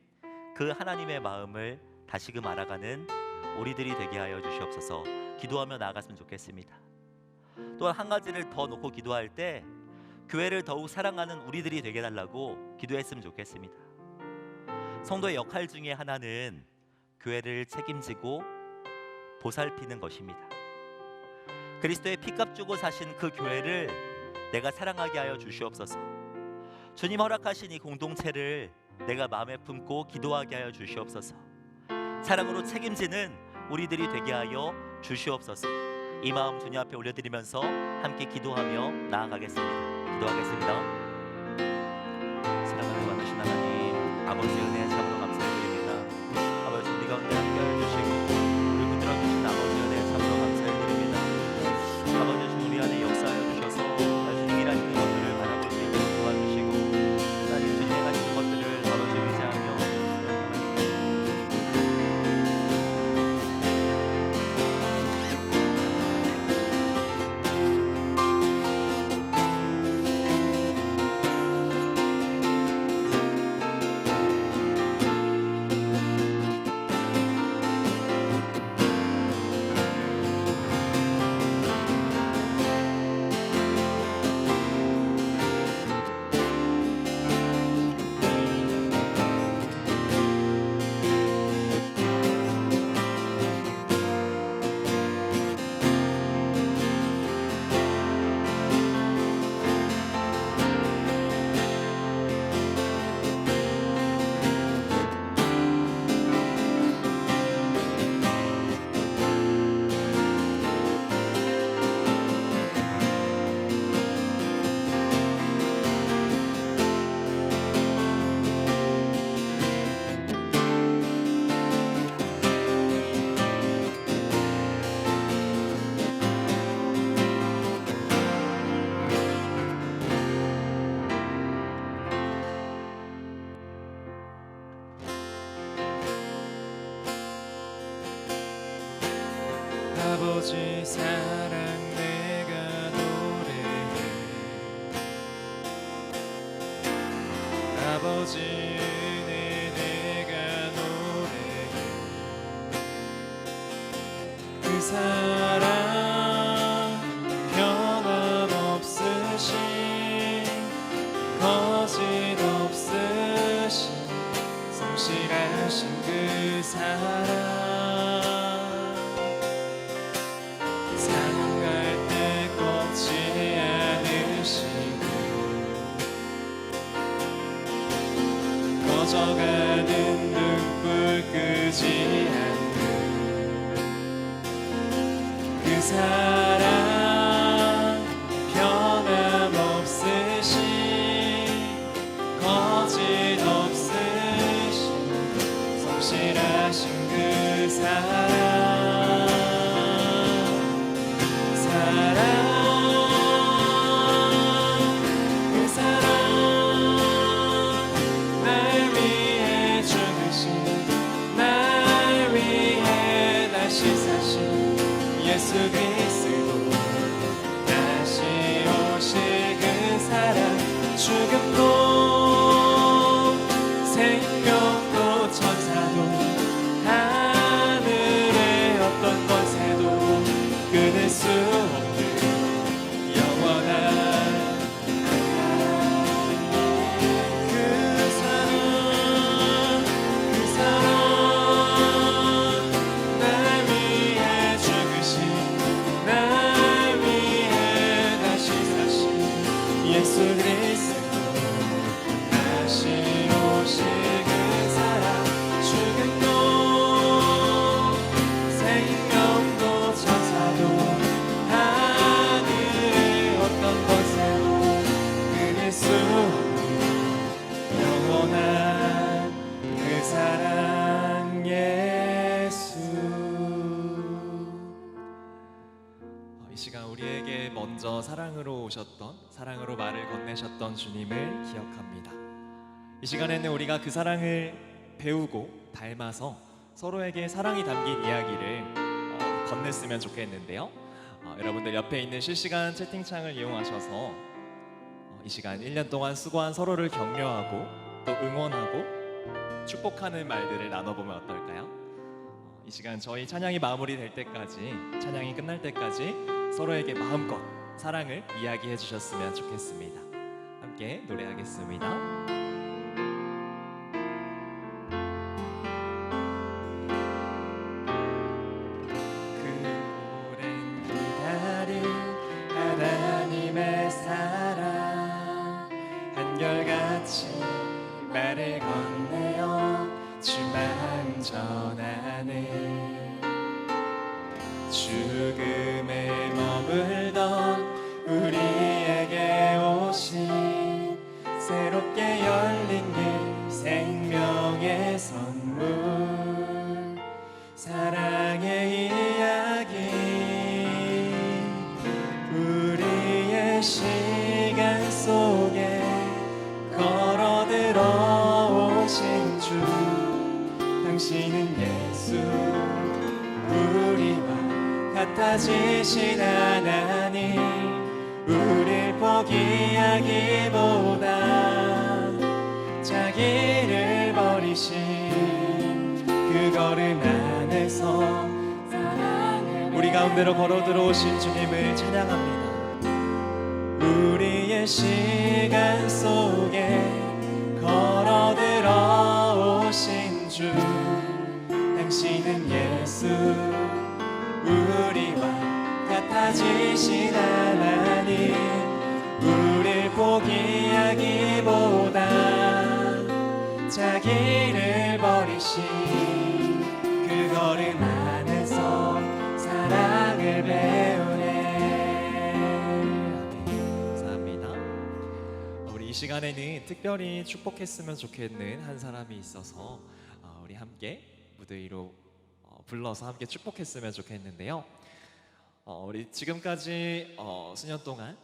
그 하나님의 마음을 다시금 알아가는 우리들이 되게 하여 주시옵소서. 기도하며 나아갔으면 좋겠습니다. 또한 한 가지를 더 놓고 기도할 때 교회를 더욱 사랑하는 우리들이 되게 해달라고 기도했으면 좋겠습니다. 성도의 역할 중에 하나는 교회를 책임지고 보살피는 것입니다. 그리스도의 피값 주고 사신 그 교회를 내가 사랑하게 하여 주시옵소서. 주님 허락하신 이 공동체를 내가 마음에 품고 기도하게 하여 주시옵소서. 사랑으로 책임지는 우리들이 되게 하여 주시옵소서. 이 마음 주님 앞에 올려드리면서 함께 기도하며 나아가겠습니다. 기도하겠습니다. 사랑하는 많으신 하나님, 아버지 은혜 참으로 감사드립니다. 아버지 우리 가운데 함께하여 주시고 우리 붙들어 주신 아버지 은혜 참으로 감사드립니다. 아버지 주님 우리 안에 역사하여 주셔서 주님 일하시는 것들을 바라볼 수 있도록 도와주시고 하나님 주님 행하시는 것들을 아버지 의지하며 아버지 사랑 내가 노래해. 아버지 은혜 내가 노래해. 그 사랑 변함없으신 거짓 없으신 성실하신 그 사랑 사랑할 때 꺾지 않으시고 꺼져가는 눈불 끄지 않는 그 사랑 변함없으신 거짓 없으신 성실하신 그 사랑 그 사랑 날 위해 죽으신 날 그리스도 다시 오실 그 사랑 죽음도 생명도 천사도 하늘의 어떤 권세도 끊을 수 없는 영원한 그 사랑 날 위해 죽으신 날 위해 다시 사신 예수 그리스도 다시 오실 그 사랑 죽음도 생명도 천사도 하늘의 어떤 것에도 끊을 수 없는 영원한 그 사랑 예수. 이 시간 우리에게 먼저 사랑으로 오셨던 사랑으로 말을 건네셨던 주님을 기억합니다. 이 시간에는 우리가 그 사랑을 배우고 닮아서 서로에게 사랑이 담긴 이야기를 건넸으면 좋겠는데요. 여러분들 옆에 있는 실시간 채팅창을 이용하셔서 이 시간 1년 동안 수고한 서로를 격려하고 또 응원하고 축복하는 말들을 나눠보면 어떨까요? 이 시간 저희 찬양이 마무리될 때까지, 찬양이 끝날 때까지 서로에게 마음껏 사랑을 이야기해 주셨으면 좋겠습니다. 함께 노래하겠습니다. 그 오랜 기다림 하나님의 사랑 한결같이 말을 건네어 주만 전하네. 죽음에 머물던 우리에게 오신 새롭게 열린 길 생명의 선물 사랑의 이야기 우리의 시간 속에 걸어 들어오신 주 당신은 예수 우리와 같아지신 하나님 우릴 포기하기보다 자기를 버리신 그 걸음 안에서 우리 가운데로 걸어 들어오신 주님을 찬양합니다. 우리의 시간 속에 걸어 들어오신 주 당신은 예수 우리와 같아지신 하나님 우릴 포기하기보다 자기를 버리신 그 걸음 안에서 사랑을 배우네. 감사합니다. 우리 이 시간에는 특별히 축복했으면 좋겠는 한 사람이 있어서 우리 함께 무대 위로 불러서 함께 축복했으면 좋겠는데요. 우리 지금까지 수년 동안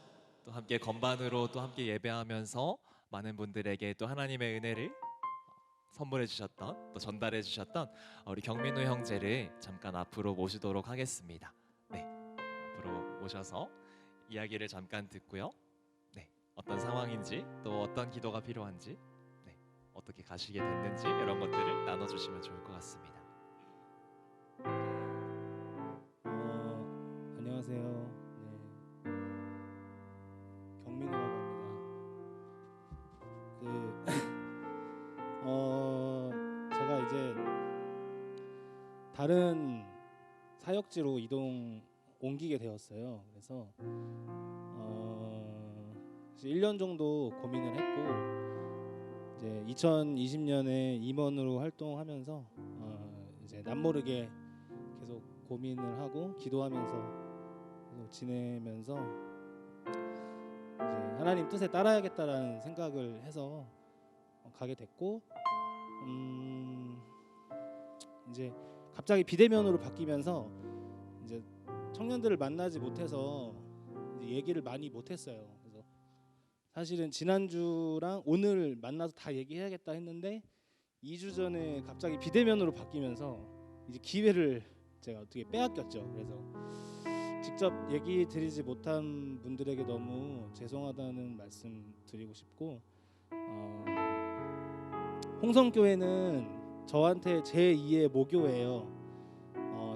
또 함께 건반으로 또 함께 예배하면서 많은 분들에게 또 하나님의 은혜를 선물해 주셨던 또 전달해 주셨던 우리 경민우 형제를 잠깐 앞으로 모시도록 하겠습니다. 네, 앞으로 모셔서 이야기를 잠깐 듣고요. 네, 어떤 상황인지 또 어떤 기도가 필요한지 네, 어떻게 가시게 됐는지 이런 것들을 나눠주시면 좋을 것 같습니다. 안녕하세요. 네. 경민우라고 합니다. 제가 이제 다른 사역지로 옮기게 되었어요. 그래서 1년 정도 고민을 했고 이제 2020년에 임원으로 활동하면서 이제 남모르게 계속 고민을 하고 기도하면서 계속 지내면서 이제 하나님 뜻에 따라야겠다라는 생각을 해서 가게 됐고 이제 갑자기 비대면으로 바뀌면서 이제 청년들을 만나지 못해서 이제 얘기를 많이 못했어요. 그래서 사실은 지난주랑 오늘 만나서 다 얘기해야겠다 했는데 2주 전에 갑자기 비대면으로 바뀌면서 이제 기회를 제가 어떻게 빼앗겼죠. 그래서 직접 얘기 드리지 못한 분들에게 너무 죄송하다는 말씀 드리고 싶고, 홍성교회는 저한테 제2의 모교예요.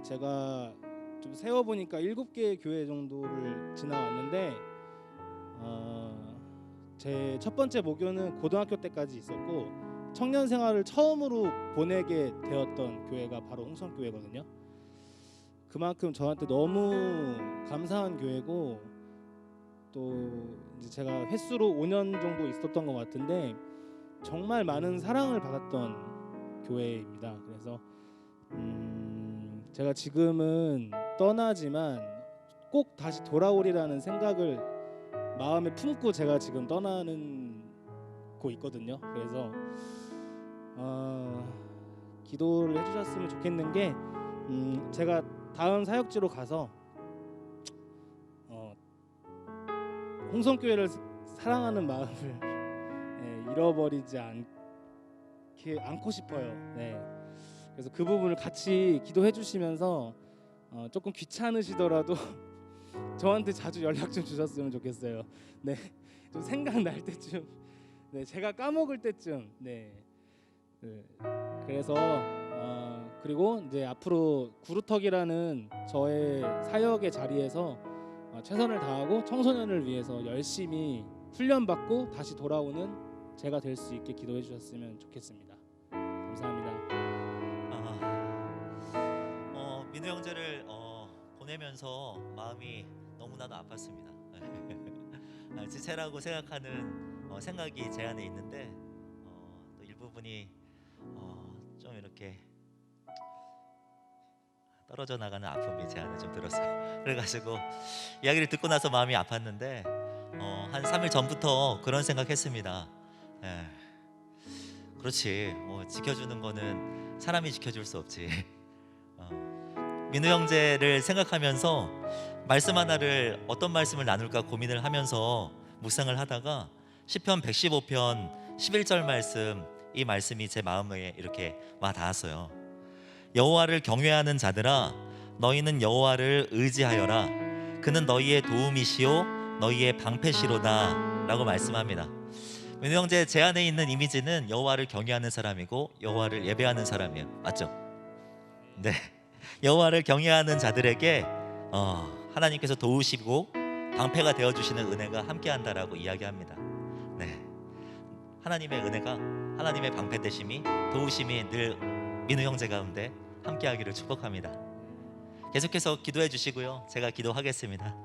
제가 좀 세어보니까 7개의 교회 정도를 지나왔는데, 제 첫 번째 모교는 고등학교 때까지 있었고, 청년 생활을 처음으로 보내게 되었던 교회가 바로 홍성교회거든요. 그만큼 저한테 너무 감사한 교회고, 또 이제 제가 횟수로 5년 정도 있었던 것 같은데 정말 많은 사랑을 받았던 교회입니다. 그래서 제가 지금은 떠나지만 꼭 다시 돌아오리라는 생각을 마음에 품고 제가 지금 떠나는 고 있거든요. 그래서 기도를 해주셨으면 좋겠는 게, 제가 다음 사역지로 가서 홍성교회를 사랑하는 마음을 잃어버리지 않고 싶어요. 네. 그래서 그 부분을 같이 기도해 주시면서 조금 귀찮으시더라도 저한테 자주 연락 좀 주셨으면 좋겠어요. 네, 좀 생각날 때쯤, 네, 제가 까먹을 때쯤, 네. 그래서 그리고 이제 앞으로 구루턱이라는 저의 사역의 자리에서 최선을 다하고 청소년을 위해서 열심히 훈련받고 다시 돌아오는 제가 될 수 있게 기도해 주셨으면 좋겠습니다. 감사합니다. 민우 형제를 보내면서 마음이 너무나도 아팠습니다. 지체라고 생각하는 생각이 제 안에 있는데, 또 일부분이 좀 이렇게 떨어져 나가는 아픔이 제 안에 좀 들었어요. 그래가지고 이야기를 듣고 나서 마음이 아팠는데, 한 3일 전부터 그런 생각했습니다. 그렇지, 지켜주는 거는 사람이 지켜줄 수 없지. 민우 형제를 생각하면서 말씀 하나를, 어떤 말씀을 나눌까 고민을 하면서 묵상을 하다가 시편 115편 11절 말씀, 이 말씀이 제 마음에 이렇게 와 닿았어요. 여호와를 경외하는 자들아, 너희는 여호와를 의지하여라. 그는 너희의 도움이시요 너희의 방패시로다 라고 말씀합니다. 민우 형제, 제 안에 있는 이미지는 여호와를 경외하는 사람이고 여호와를 예배하는 사람이에요. 맞죠? 네, 여호와를 경외하는 자들에게 하나님께서 도우시고 방패가 되어주시는 은혜가 함께한다라고 이야기합니다. 네, 하나님의 은혜가, 하나님의 방패 되심이, 도우심이 늘 민우 형제 가운데 함께하기를 축복합니다. 계속해서 기도해 주시고요, 제가 기도하겠습니다.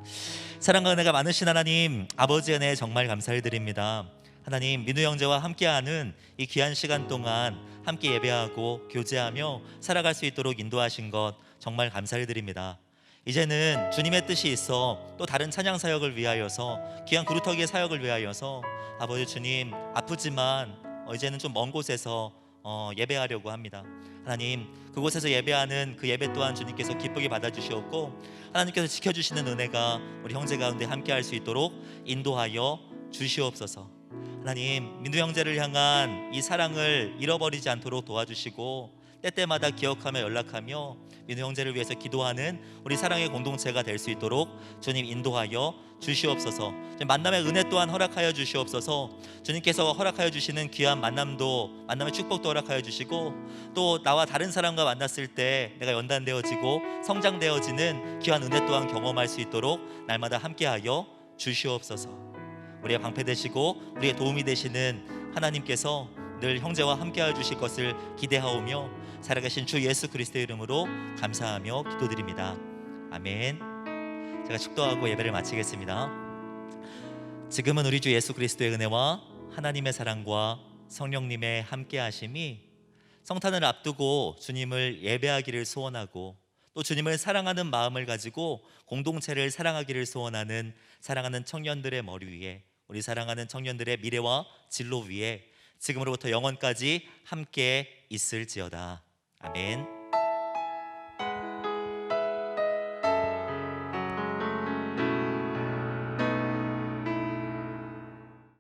사랑과 은혜가 많으신 하나님, 아버지의 은혜 정말 감사를 드립니다. 하나님, 민우 형제와 함께하는 이 귀한 시간 동안 함께 예배하고 교제하며 살아갈 수 있도록 인도하신 것 정말 감사를 드립니다. 이제는 주님의 뜻이 있어 또 다른 찬양 사역을 위하여서, 귀한 구루터기의 사역을 위하여서 아버지 주님, 아프지만 이제는 좀 먼 곳에서 예배하려고 합니다. 하나님, 그곳에서 예배하는 그 예배 또한 주님께서 기쁘게 받아주시옵고, 하나님께서 지켜주시는 은혜가 우리 형제 가운데 함께할 수 있도록 인도하여 주시옵소서. 하나님, 민우 형제를 향한 이 사랑을 잃어버리지 않도록 도와주시고, 때때마다 기억하며 연락하며 민우 형제를 위해서 기도하는 우리 사랑의 공동체가 될 수 있도록 주님 인도하여 주시옵소서. 만남의 은혜 또한 허락하여 주시옵소서. 주님께서 허락하여 주시는 귀한 만남의 축복도 허락하여 주시고, 또 나와 다른 사람과 만났을 때 내가 연단되어지고 성장되어지는 귀한 은혜 또한 경험할 수 있도록 날마다 함께하여 주시옵소서. 우리의 방패 되시고 우리의 도움이 되시는 하나님께서 늘 형제와 함께하여 주실 것을 기대하오며, 살아계신 주 예수 그리스도의 이름으로 감사하며 기도드립니다. 아멘. 제가 축도하고 예배를 마치겠습니다. 지금은 우리 주 예수 그리스도의 은혜와 하나님의 사랑과 성령님의 함께하심이 성탄을 앞두고 주님을 예배하기를 소원하고, 또 주님을 사랑하는 마음을 가지고 공동체를 사랑하기를 소원하는 사랑하는 청년들의 머리 위에, 우리 사랑하는 청년들의 미래와 진로 위에 지금으로부터 영원까지 함께 있을지어다. 아멘.